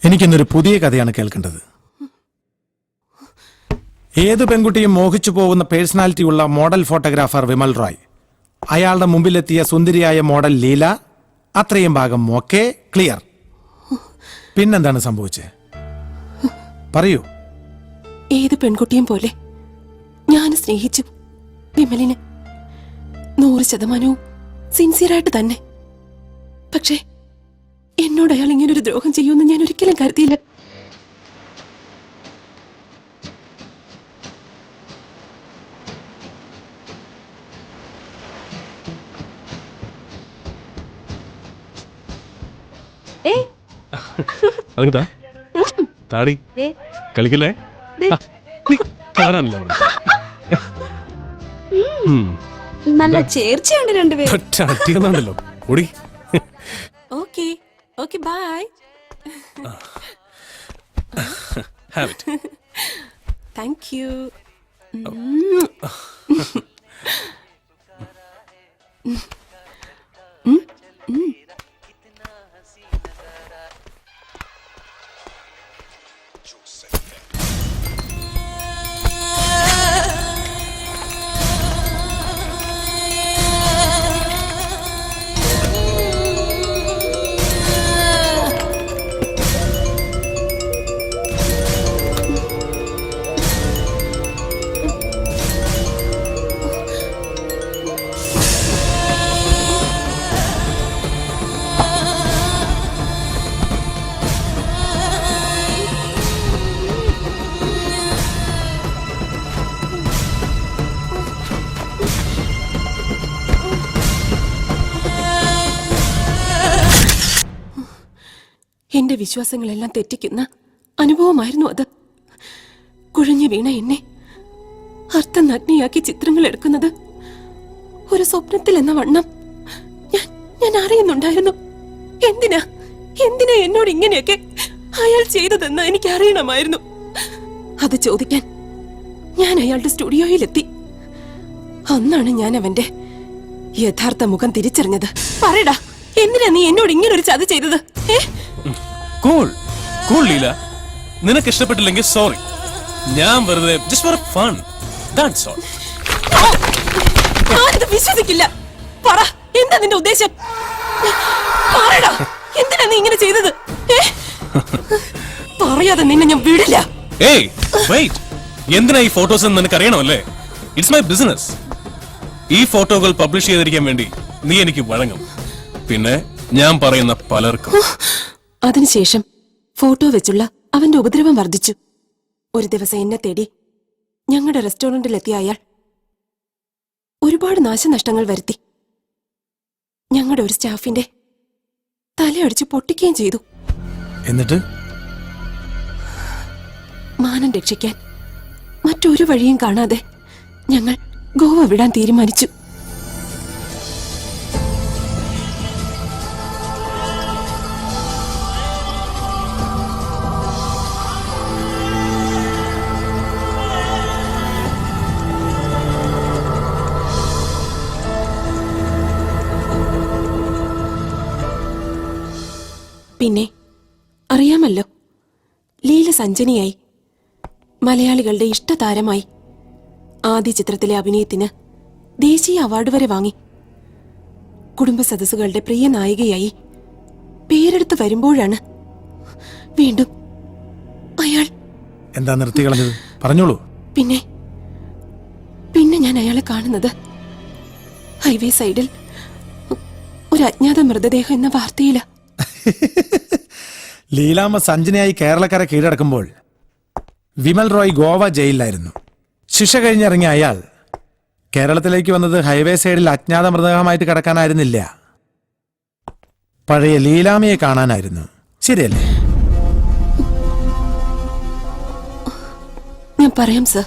എനിക്കിന്നൊരു പുതിയ കഥയാണ് കേൾക്കേണ്ടത്. ഏതു പെൺകുട്ടിയും മോഹിച്ചു പോകുന്ന പേഴ്സണാലിറ്റിയുള്ള മോഡൽ ഫോട്ടോഗ്രാഫർ വിമൽ റോയ്. അയാളുടെ മുമ്പിലെത്തിയ സുന്ദരിയായ മോഡൽ ലീല. അത്രയും ഭാഗം ഓക്കെ, ക്ലിയർ. പിന്നെന്താണ് സംഭവിച്ചത്? പറയൂ. ഏത് പെൺകുട്ടിയും പോലെ ഞാൻ സ്നേഹിച്ചു വിമലിന് 100% സിൻസിയറായിട്ട് തന്നെ. പക്ഷേ എന്നോട് അയാൾ ഇങ്ങനൊരു ദ്രോഹം ചെയ്യുമെന്ന് ഞാൻ ഒരിക്കലും കരുതിയില്ല. താടി കളിക്കല്ലേ? നല്ല ചേർച്ചയുണ്ട് രണ്ടുപേരും. ഓടി. Okay okay, bye. Thank you. എന്റെ വിശ്വാസങ്ങളെല്ലാം തെറ്റിക്കുന്ന അനുഭവമായിരുന്നു അത്. കുഴഞ്ഞു വീണ എന്നെ അർത്ഥനഗ്നിയാക്കി ചിത്രങ്ങൾ എടുക്കുന്നത് ഒരു സ്വപ്നത്തിൽ എന്ന വണ്ണം ഞാൻ അറിയുന്നുണ്ടായിരുന്നു. എന്തിനാ എന്നോട് ഇങ്ങനെയൊക്കെ അയാൾ ചെയ്തതെന്ന് എനിക്ക് അറിയണമായിരുന്നു. അത് ചോദിക്കാൻ ഞാൻ അയാളുടെ സ്റ്റുഡിയോയിലെത്തി. അന്നാണ് ഞാൻ അവന്റെ യഥാർത്ഥ മുഖം തിരിച്ചറിഞ്ഞത്. പറയടാ, എന്തിനാ നീ എന്നോട് ഇങ്ങനൊരു ചതി ചെയ്തത്? ലീല, നിനക്ക് ഇഷ്ടപ്പെട്ടില്ലെങ്കിൽ സോറി. ഞാൻ വെറുതെ just for fun. That's all. ഞാനിത് വിശ്വസിക്കില്ല. പറ, എന്താ നിന്റെ ഉദ്ദേശം? പറയടാ, എന്തിനാ നീ ഇങ്ങനെ ചെയ്തത്? പറയാതെ നിന്നെ ഞാൻ വിടില്ല. ഏയ് വെയിറ്റ്, എന്തിനാ ഈ ഫോട്ടോസ് എന്ന് നിനക്ക് അറിയണമല്ലേ? It's my business. ഈ ഫോട്ടോകൾ പബ്ലിഷ് ചെയ്തിരിക്കാൻ വേണ്ടി നീ എനിക്ക് വഴങ്ങും. പിന്നെ ഞാൻ പറയുന്ന പലർക്കും. അതിനുശേഷം ഫോട്ടോ വെച്ചുള്ള അവന്റെ ഉപദ്രവം വർദ്ധിച്ചു. ഒരു ദിവസം എന്നെ തേടി ഞങ്ങളുടെ റെസ്റ്റോറന്റിലെത്തിയ അയാൾ ഒരുപാട് നാശനഷ്ടങ്ങൾ വരുത്തി. ഞങ്ങളുടെ ഒരു സ്റ്റാഫിന്റെ തലയടിച്ച് പൊട്ടിക്കുകയും ചെയ്തു. എന്നിട്ട് മാനം രക്ഷിക്കാൻ മറ്റൊരു വഴിയും കാണാതെ ഞങ്ങൾ ഗോവ വിടാൻ തീരുമാനിച്ചു. പിന്നെ അറിയാമല്ലോ, ലീല സഞ്ജനിയായി, മലയാളികളുടെ ഇഷ്ടതാരമായി. ആദ്യ ചിത്രത്തിലെ അഭിനയത്തിന് ദേശീയ അവാർഡ് വരെ വാങ്ങി. കുടുംബ സദസ്സുകളുടെ പ്രിയ നായികയായി പേരെടുത്ത് വരുമ്പോഴാണ് വീണ്ടും അയാൾ. എന്താ നിർത്തി കളഞ്ഞത്? പറഞ്ഞോളൂ. പിന്നെ ഞാൻ അയാളെ കാണുന്നത് ഹൈവേ സൈഡിൽ ഒരു അജ്ഞാത മൃതദേഹം എന്ന വാർത്തയില. ലീലാമ്മ സഞ്ജനയായി കേരളക്കര കീഴടക്കുമ്പോൾ വിമൽ റോയ് ഗോവ ജയിലിലായിരുന്നു. ശിക്ഷ കഴിഞ്ഞിറങ്ങിയ അയാൾ കേരളത്തിലേക്ക് വന്നത് ഹൈവേ സൈഡിൽ അജ്ഞാത മൃതദേഹമായിട്ട് കിടക്കാനായിരുന്നില്ല, പഴയ ലീലാമ്മയെ കാണാനായിരുന്നു. ശരിയല്ലേ? ഞാൻ പറയാം സർ.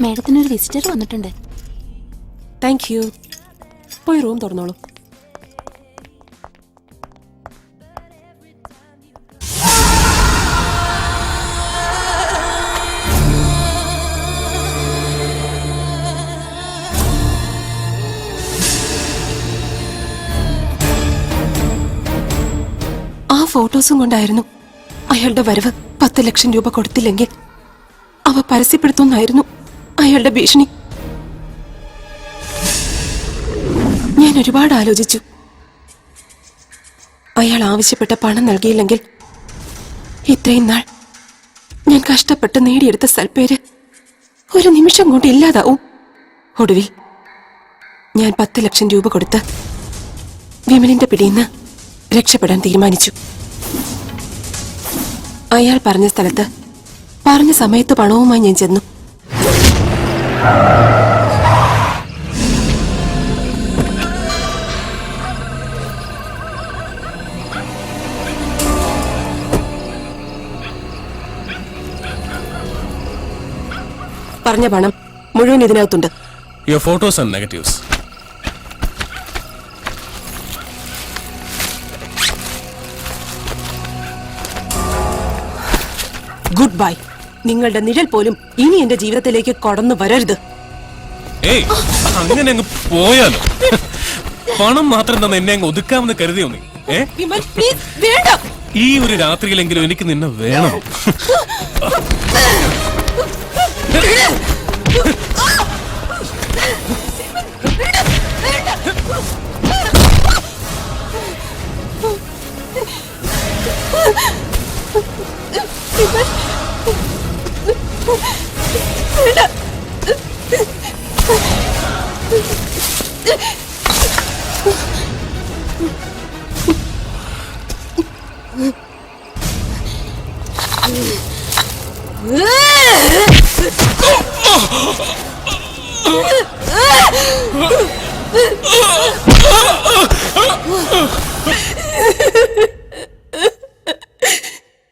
മേഡത്തിനൊരു വിസിറ്റർ വന്നിട്ടുണ്ട്. Thank you. പോയി റൂം തുറന്നോളൂ. ഫോട്ടോസും കൊണ്ടായിരുന്നു അയാളുടെ വരവ്. 10 ലക്ഷം രൂപ കൊടുത്തില്ലെങ്കിൽ അവ പരസ്യപ്പെടുത്തുന്നായിരുന്നു അയാളുടെ ഭീഷണി. ഞാൻ ഒരുപാട് ആലോചിച്ചു. അയാൾ ആവശ്യപ്പെട്ട പണം നൽകിയില്ലെങ്കിൽ ഇത്രയും നാൾ ഞാൻ കഷ്ടപ്പെട്ട് നേടിയെടുത്ത സൽപ്പേര് ഒരു നിമിഷം കൊണ്ട് ഇല്ലാതാവും. ഒടുവിൽ ഞാൻ 10 ലക്ഷം രൂപ കൊടുത്ത് വിമലിന്റെ പിടിയിന്ന് രക്ഷപ്പെടാൻ തീരുമാനിച്ചു. അയാൾ പറഞ്ഞ സ്ഥലത്ത് പറഞ്ഞ സമയത്ത് പണവുമായി ഞാൻ ചെന്നു. പറഞ്ഞ പണം മുഴുവൻ ഇതിനകത്തുണ്ട്. Your photos and negatives. Good bye. നിങ്ങളുടെ നിഴൽ പോലും ഇനി എന്റെ ജീവിതത്തിലേക്ക് കടന്നു വരരുത്. ഏയ്, അങ്ങനെ അങ്ങ് പോയാലോ? പണം മാത്രം തന്നെ എന്നെ അങ്ങ് ഒതുക്കാമെന്ന് കരുതിയോ നീ? വിമൽ, please, വേണ്ട. ഈ ഒരു രാത്രിയിലെങ്കിലും എനിക്ക് നിന്നെ വേണം.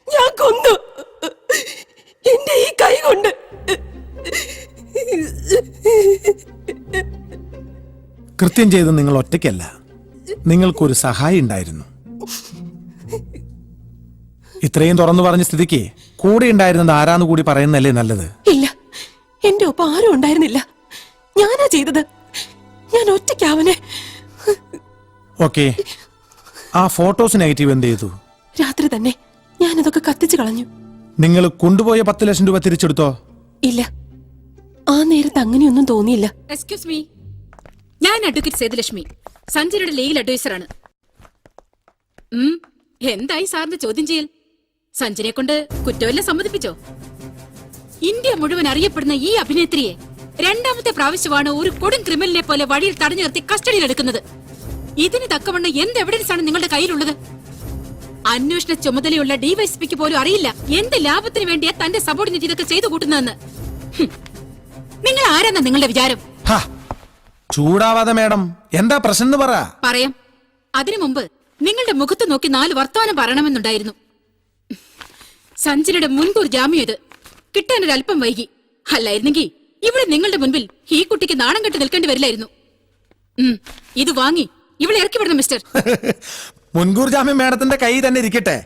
ഞാൻ കൊന്നു എന്റെ ഈ കൈ കൊണ്ട്. കൃത്യം ചെയ്ത് നിങ്ങൾ ഒറ്റയ്ക്കല്ല, നിങ്ങൾക്കൊരു സഹായി ഉണ്ടായിരുന്നു. ഇത്രയും തുറന്നു പറഞ്ഞ സ്ഥിതിക്ക് കൂടെ ഉണ്ടായിരുന്നത് ആരാന്ന് കൂടി പറയുന്നല്ലേ നല്ലത്. ഇല്ല, എന്റെ ഒപ്പം ആരും ഉണ്ടായിരുന്നില്ല. ഞാനാ ചെയ്തത്. ഞാൻ ഒറ്റയ്ക്ക് അവനെ. ഓക്കെ, ആ ഫോട്ടോസ് നെഗറ്റീവ് എന്ത് ചെയ്തു? രാത്രി തന്നെ ഞാനതൊക്കെ കത്തിച്ചു കളഞ്ഞു. നിങ്ങൾ കൊണ്ടുപോയ 10 ലക്ഷം രൂപ തിരിച്ചെടുത്തോ? ഇല്ല, ആ നേരത്ത് അങ്ങനെയൊന്നും തോന്നിയില്ല. എക്സ്ക്യൂസ് മീ, ഞാൻ അഡ്വക്കേറ്റ് സേതുലക്ഷ്മി, സഞ്ജനയുടെ ലീഗൽ അഡ്വൈസറാണ്. എന്തായി സാറിന്റെ ചോദ്യം ചെയ്യൽ? സഞ്ജനെ കൊണ്ട് കുറ്റമെല്ലാം സമ്മതിപ്പിച്ചോ? ഇന്ത്യ മുഴുവൻ അറിയപ്പെടുന്ന ഈ അഭിനേത്രിയെ 2ാമത്തെ പ്രാവശ്യമാണ് ഒരു കൊടും ക്രിമിനലിനെ പോലെ വഴിയിൽ തടഞ്ഞു നിർത്തി കസ്റ്റഡിയിലെടുക്കുന്നത്. ഇതിന് തക്കവണ്ണം എന്ത് എവിഡൻസ് ആണ് നിങ്ങളുടെ കയ്യിലുള്ളത്? അന്വേഷണ ചുമതലയുള്ള ഡിവൈഎസ്പിക്ക് പോലും അറിയില്ല എന്ത് ലാഭത്തിന് വേണ്ടിയാ തന്റെ സബോർഡിനേറ്റ് ഇതൊക്കെ ചെയ്തു കൂട്ടുന്നതെന്ന്. നിങ്ങൾ ആരാന്നാ നിങ്ങളുടെ വിചാരം? ചൂടാവാതെ മേഡം, എന്താ പ്രശ്നം പറ. പറയാം. അതിനു മുമ്പ് നിങ്ങളുടെ മുഖത്ത് നോക്കി 4 വർത്തമാനം പറയണമെന്നുണ്ടായിരുന്നു. സഞ്ജനയുടെ മുൻകൂർ ജാമ്യം ഇത് കിട്ടാനൊരല്പം വൈകി. അല്ലായിരുന്നെങ്കിൽ ഇവിടെ നിങ്ങളുടെ മുൻപിൽ ഈ കുട്ടിക്ക് നാണം കെട്ട് നിൽക്കേണ്ടി വരില്ലായിരുന്നു. ഇത് വാങ്ങി ഇവിടെ ഇറക്കി വിടണം മിസ്റ്റർ. മുൻകൂർ ജാമ്യം മേഡത്തിന്റെ കൈ തന്നെ ഇരിക്കട്ടെ.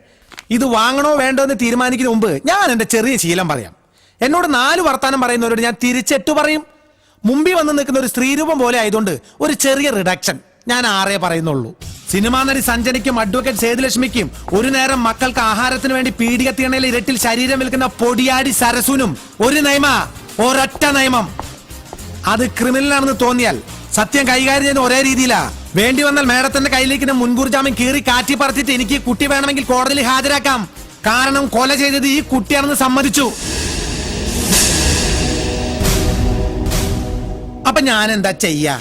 ഇത് വാങ്ങണോ വേണ്ടോ എന്ന് തീരുമാനിക്കുന്ന മുമ്പ് ഞാൻ എന്റെ ചെറിയ ശീലം പറയാം. എന്നോട് 4 വർത്താനം പറയുന്നവരോട് ഞാൻ തിരിച്ചെട്ടു പറയും. മുമ്പിൽ വന്ന് നിൽക്കുന്ന ഒരു സ്ത്രീരൂപം പോലെ ആയതുകൊണ്ട് ഒരു ചെറിയ റിഡക്ഷൻ ഞാൻ 6 പറയുന്നുള്ളൂ. സിനിമാ നടി സഞ്ജനയ്ക്കും അഡ്വക്കേറ്റ് സേതുലക്ഷ്മിക്കും ഒരു നേരം മക്കൾക്ക് ആഹാരത്തിന് വേണ്ടി പീഡികത്തിണയിൽ ഇരട്ടിൽ ശരീരം വിൽക്കുന്ന പൊടിയാടി സരസുനും ഒരു ഒരൊറ്റ നിയമം. അത് ക്രിമിനലാണെന്ന് തോന്നിയാൽ സത്യം കൈകാര്യം ചെയ്യുന്ന ഒരേ രീതിയിലാ. വേണ്ടി വന്നാൽ മേഡത്തിന്റെ കയ്യിലേക്ക് മുൻകൂർ ജാമ്യം കീറി കാറ്റി പറത്തിട്ട് എനിക്ക് കുട്ടി വേണമെങ്കിൽ കോടതിയിൽ ഹാജരാക്കാം. കാരണം കൊല ചെയ്തത് ഈ കുട്ടിയാണെന്ന് സമ്മതിച്ചു. അപ്പൊ ഞാൻ എന്താ ചെയ്യാ?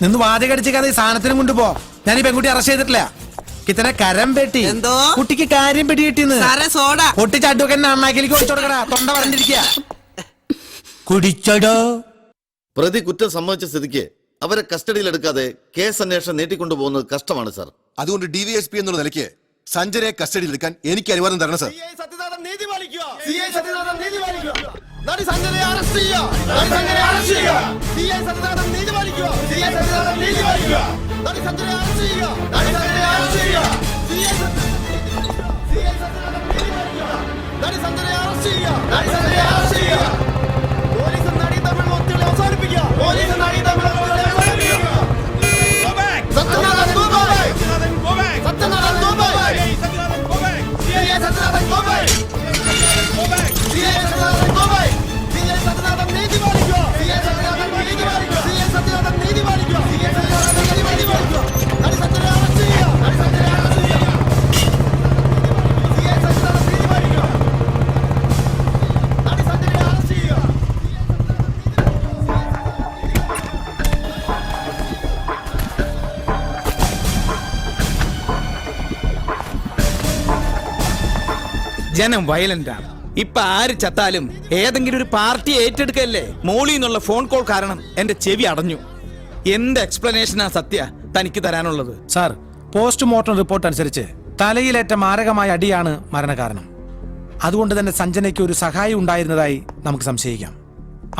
നിന്ന് വാചകടിച്ചിക്കാതെ ഈ സാധനത്തിനും കൊണ്ടുപോ. ഞാൻ ഈ പെൺകുട്ടി അറസ്റ്റ് ചെയ്തിട്ടില്ല. കിത്തനെ കരം പെട്ടി എന്തോ കുട്ടിക്ക് കാര്യം പെട്ടി കിട്ടിന്ന് പൊട്ടിച്ച് അഡ്വക്കേറ്റിനെ അണ്ണാക്കിലേക്ക് ഒഴിച്ചോടുക്കടാ. തൊണ്ട പറഞ്ഞിരിക്കുക. കുടിച്ചടോ. പ്രതി കുറ്റം സമ്മതിച്ച സ്ഥിതിക്ക് അവരെ കസ്റ്റഡിയിൽ എടുക്കാതെ കേസ് അന്വേഷണം നീട്ടിക്കൊണ്ടുപോകുന്നത് കഷ്ടമാണ് സാർ. അതുകൊണ്ട് ഡിവൈഎസ്പി എന്നുള്ള നിലയ്ക്ക് സഞ്ജനയെ കസ്റ്റഡിയിൽ എടുക്കാൻ എനിക്ക് അനുവാദം തരണം സാർ. ജനം വയലന്റാണ്. ഇപ്പൊ ആര് ചത്താലും ഏതെങ്കിലും ഒരു പാർട്ടി ഏറ്റെടുക്കല്ലേ. മോളിൽ നിന്നുള്ള ഫോൺ കോൾ കാരണം എന്റെ ചെവി അടഞ്ഞു. എന്ത് എക്സ്പ്ലനേഷനാ സത്യ തനിക്ക് തരാനുള്ളത്? സാർ, പോസ്റ്റ്മോർട്ടം റിപ്പോർട്ട് അനുസരിച്ച് തലയിലേറ്റ മാരകമായ അടിയാണ് മരണകാരണം. അതുകൊണ്ട് തന്നെ സഞ്ജനയ്ക്ക് ഒരു സഹായി ഉണ്ടായിരുന്നതായി നമുക്ക് സംശയിക്കാം.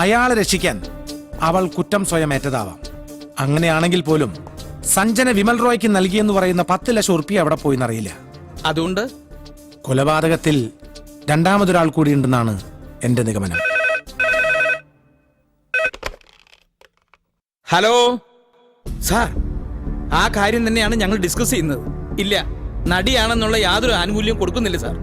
അയാളെ രക്ഷിക്കാൻ അവൾ കുറ്റം സ്വയം ഏറ്റതാവാം. അങ്ങനെയാണെങ്കിൽ പോലും സഞ്ജന വിമൽ റോയ്ക്ക് നൽകിയെന്ന് പറയുന്ന 10 ലക്ഷം ഉറുപ്പിക എവിടെ പോയിന്നറിയില്ല. അതുകൊണ്ട് കൊലപാതകത്തിൽ രണ്ടാമതൊരാൾ കൂടിയുണ്ടെന്നാണ് എന്റെ നിഗമനം. ഹലോ സാർ, ആ കാര്യം തന്നെയാണ് ഞങ്ങൾ ഡിസ്കസ് ചെയ്യുന്നത്. ഇല്ല, നടിയാണെന്നുള്ള യാതൊരു ആനുകൂല്യവും കൊടുക്കുന്നില്ല സാർ.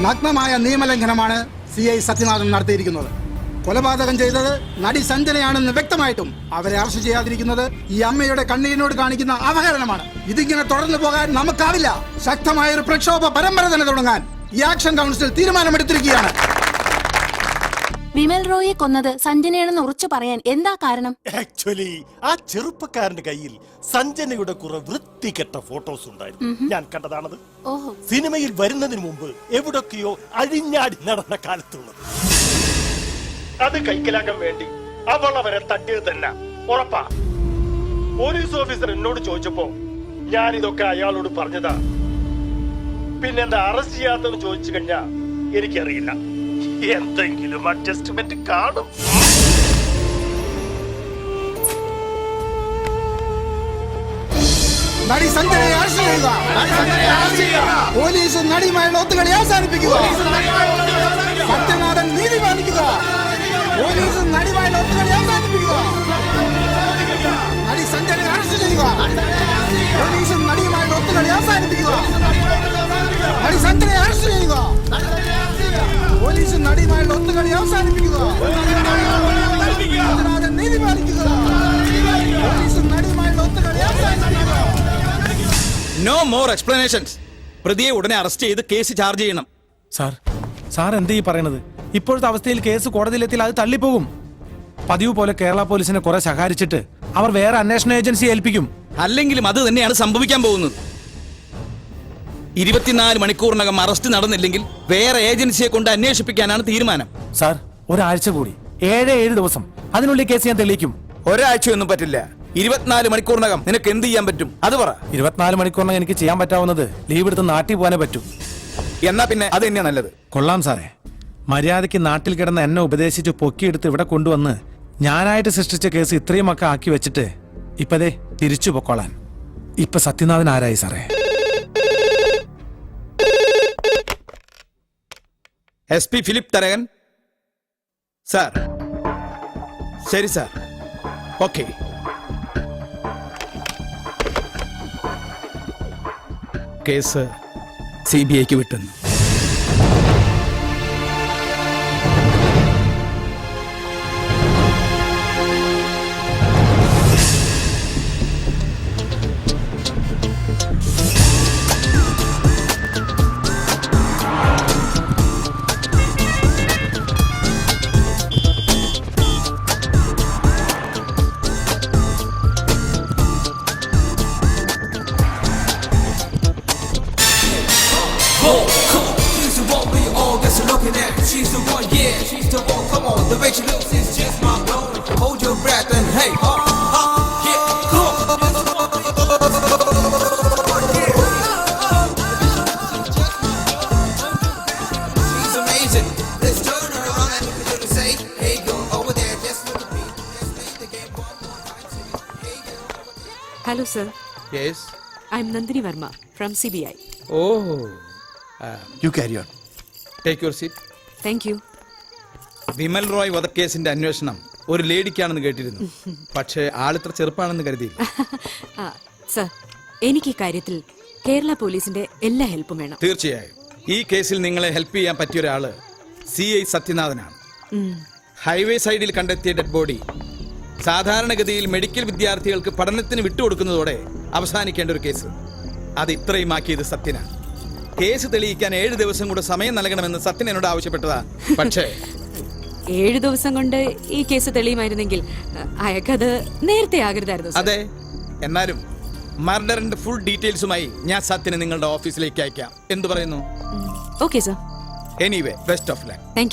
നഗ്നമായ നിയമലംഘനമാണ് CI സത്യനാഥൻ നടത്തിയിരിക്കുന്നത്. കൊലപാതകം ചെയ്തത് നടി സഞ്ജനയാണെന്ന് വ്യക്തമായിട്ടും അവരെ അറസ്റ്റ് ചെയ്യാതിരിക്കുന്നത് ഈ അമ്മയുടെ കണ്ണീരിനോട് കാണിക്കുന്ന അവഹേളനമാണ്. ഇതിങ്ങനെ തുടർന്നു പോകാൻ നമുക്കാവില്ല. ശക്തമായ ഒരു പ്രക്ഷോഭ പരമ്പര തന്നെ തുടങ്ങാൻ ഈ ആക്ഷൻ കൗൺസിൽ തീരുമാനമെടുത്തിരിക്കുകയാണ്. വിമൽ റോയെ കൊന്നത് സഞ്ജനയാണെന്ന് ഉറച്ചു പറയാൻ എന്താ കാരണം? ആക്ച്വലി ആ ചെറുപ്പക്കാരന്റെ കയ്യിൽ സഞ്ജനയുടെ കുറെ വൃത്തികെട്ട ഫോട്ടോസ് ഉണ്ടായിരുന്നു. ഞാൻ കണ്ടതാണത്. ഓഹോ. സിനിമയിൽ വരുന്നതിന് മുമ്പ് എവിടൊക്കെയോ അഴിഞ്ഞാടി നടന്ന കാലത്തുള്ളത്. അത് കൈക്കലാക്കാൻ വേണ്ടി അവൾ അവരെ തട്ടിയത് തന്നെ ഉറപ്പാ. പോലീസ് ഓഫീസർ എന്നോട് ചോദിച്ചപ്പോ ഞാൻ ഇതൊക്കെ അയാളോട് പറഞ്ഞതാ. പിന്നെന്താ അറസ്റ്റ് ചെയ്യാത്തെന്ന് ചോദിച്ചു കഴിഞ്ഞാ എനിക്കറിയില്ല. എന്തെങ്കിലും അഡ്ജസ്റ്റ്മെന്റ് കാണും. നടി സഞ്ജനയെ അറസ്റ്റ് ചെയ്യുക. പോലീസ് നടിയുമായുള്ള ഒത്തുകളി അവസാനിപ്പിക്കുക. സത്യനാഥൻ നീതി പാലിക്കുക. പോലീസ് നടിയുമായുള്ള ഒത്തുകളി അവസാനിപ്പിക്കുക. നടി സഞ്ജനയെ അറസ്റ്റ് ചെയ്യുക. പോലീസ് നടിയുമായുള്ള ഒത്തുകളി അവസാനിപ്പിക്കുക. നടി സഞ്ജനയെ അറസ്റ്റ് ചെയ്യുക. പോലീസ് നടിയുമായുള്ള ഒത്തുകളി അവസാനിപ്പിക്കുക. സത്യനാഥൻ നീതി പാലിക്കുക. പോലീസ് നടിയുമായുള്ള ഒത്തുകളി അവസാനിപ്പിക്കുക. No more explanations. പ്രതിയെ ഉടനെ അറസ്റ്റ് ചെയ്ത് കേസ് ചാർജ് ചെയ്യണം. സാർ എന്താ ഈ പറയണത്? ഇപ്പോഴത്തെ അവസ്ഥയിൽ കേസ് കോടതിയിലെത്തിയാൽ അത് തള്ളിപ്പോകും. പതിവ് പോലെ കേരള പോലീസിനെ കുറെ സഹായിച്ചിട്ട് അവർ വേറെ അന്വേഷണ ഏജൻസി ഏൽപ്പിക്കും. അല്ലെങ്കിലും അത് തന്നെയാണ് സംഭവിക്കാൻ പോകുന്നത്. 24 മണിക്കൂറിനകം അറസ്റ്റ് നടന്നില്ലെങ്കിൽ വേറെ ഏജൻസിയെ കൊണ്ട് അന്വേഷിപ്പിക്കാനാണ് തീരുമാനം. സാർ, ഒരാഴ്ച കൂടി, 7 ദിവസം, അതിനുള്ളിൽ കേസ് ഞാൻ തെളിയിക്കും. ഒരാഴ്ചയൊന്നും പറ്റില്ല. 24 മണിക്കൂറിനകം നിനക്ക് എന്ത് ചെയ്യാൻ പറ്റും അത് പറ. 24 മണിക്കൂറിനകം എനിക്ക് ചെയ്യാൻ പറ്റാവുന്നത് ലീവ് എടുത്ത് നാട്ടിൽ പോകാനേ പറ്റൂ. എന്നാ പിന്നെ അത് തന്നെയാ നല്ലത്. കൊള്ളാം സാറേ. മര്യാദയ്ക്ക് നാട്ടിൽ കിടന്ന് എന്നെ ഉപദേശിച്ച് പൊക്കിയെടുത്ത് ഇവിടെ കൊണ്ടുവന്ന് ഞാനായിട്ട് സൃഷ്ടിച്ച കേസ് ഇത്രയുമൊക്കെ ആക്കി വെച്ചിട്ട് ഇപ്പതേ തിരിച്ചു പൊക്കോളാൻ. ഇപ്പൊ സത്യനാഥൻ ആരായി സാറേ? SP Philip Tharakan sir. ശരി സാർ, ഓക്കെ. കേസ് CBIക്ക് വിട്ടുന്നു. Hello, sir. Yes. I'm Nandini Verma from CBI. Oh. You carry on. Take your seat. Thank you. Vimal Roy വധക്കേസിന്റെ അന്വേഷണം ഒരു ലേഡിക്കാണെന്ന് കേട്ടിരുന്നു. പക്ഷേ ആളിത്ര ചെറുപ്പാണെന്ന് കരുതിയില്ല. സർ, എനിക്ക് ഈ കാര്യത്തിൽ കേരള പോലീസിന്റെ എല്ലാ ഹെൽപ്പും വേണം. തീർച്ചയായും ഈ കേസിൽ നിങ്ങളെ ഹെൽപ്പ് ചെയ്യാൻ പറ്റിയ ഒരാള് CI സത്യനാഥനാണ്. ഹൈവേ സൈഡിൽ കണ്ടെത്തിയ ഡെഡ് ബോഡി സാധാരണഗതിയിൽ മെഡിക്കൽ വിദ്യാർത്ഥികൾക്ക് പഠനത്തിന് വിട്ടുകൊടുക്കുന്നതോടെ അവസാനിക്കേണ്ട ഒരു കേസ്. അത് ഇത്രയും ആക്കിയത് സത്യനാണ്. കേസ് തെളിയിക്കാൻ 7 ദിവസം കൂടെ സമയം നൽകണമെന്ന് സത്യൻ എന്നോട് ആവശ്യപ്പെട്ടതാ. പക്ഷേ 7 ദിവസം കൊണ്ട് ഈ കേസ് തെളിയുമായിരുന്നെങ്കിൽ അയാൾക്കത് നേരത്തെ ആകരുതായിരുന്നു. അതെ, എന്നാലും മർഡറിന്റെ ഫുൾ ഡീറ്റെയിൽസുമായി ഞാൻ സത്യനെ നിങ്ങളുടെ ഓഫീസിലേക്ക് അയക്കാം. എന്തു പറയുന്നു? Okay sir. Anyway best of luck.